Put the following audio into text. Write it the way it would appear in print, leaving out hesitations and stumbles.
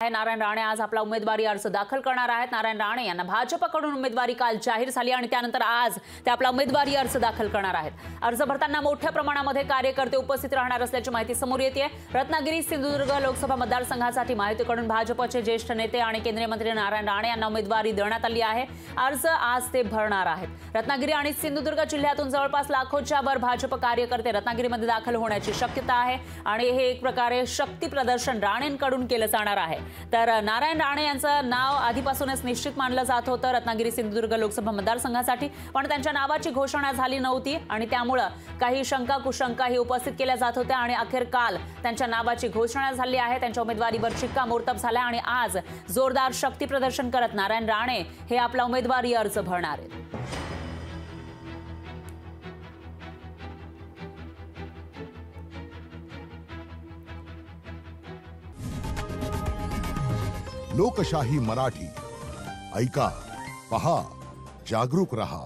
नारायण राणे आज आपला उमेदवारी अर्ज दाखल करणार आहेत। नारायण राणे यांना भाजपकडून उमेदवारी काल जाहीर झाली आणि त्यानंतर आज ते आपला उमेदवारी अर्ज दाखल करणार आहेत। अर्ज भरताना मोठ्या प्रमाणामध्ये कार्यकर्ते उपस्थित राहणार असल्याची माहिती समोर येते। रत्नागिरी सिंधुदुर्ग लोकसभा मतदारसंघासाठी महायुतीकडून भाजपचे ज्येष्ठ नेते आणि केंद्रीय मंत्री नारायण राणे यांना उमेदवारी देण्यात आली आहे। अर्ज आज ते भरणार आहेत। रत्नागिरी आणि सिंधुदुर्ग जिल्ह्यातून जवळपास लाखोच्या वर भाजप कार्यकर्ते रत्नागिरीमध्ये दाखल होण्याची शक्यता आहे आणि हे एक प्रकारे शक्ती प्रदर्शन राणेंकडून केलं जाणार आहे। तर नारायण राणे यांचं नाव आधीपासूनच निश्चित मानलं जात होतं रत्नागिरी सिंधुदुर्ग लोकसभा मतदारसंघासाठी, पण त्यांच्या नावाची घोषणा झाली नव्हती आणि त्यामुळे काही शंका कुशंका ही उपस्थित केल्या जात होत्या आणि अखेर काल त्यांच्या नावाची घोषणा झाली आहे। त्यांच्या उमेदवारीवर शिक्कामोर्तब झाला आणि आज जोरदार शक्ती प्रदर्शन करत नारायण राणे हे आपला उमेदवारी अर्ज भरणार आहेत। लोकशाही मराठी ऐका, पहा, जागरूक रहा।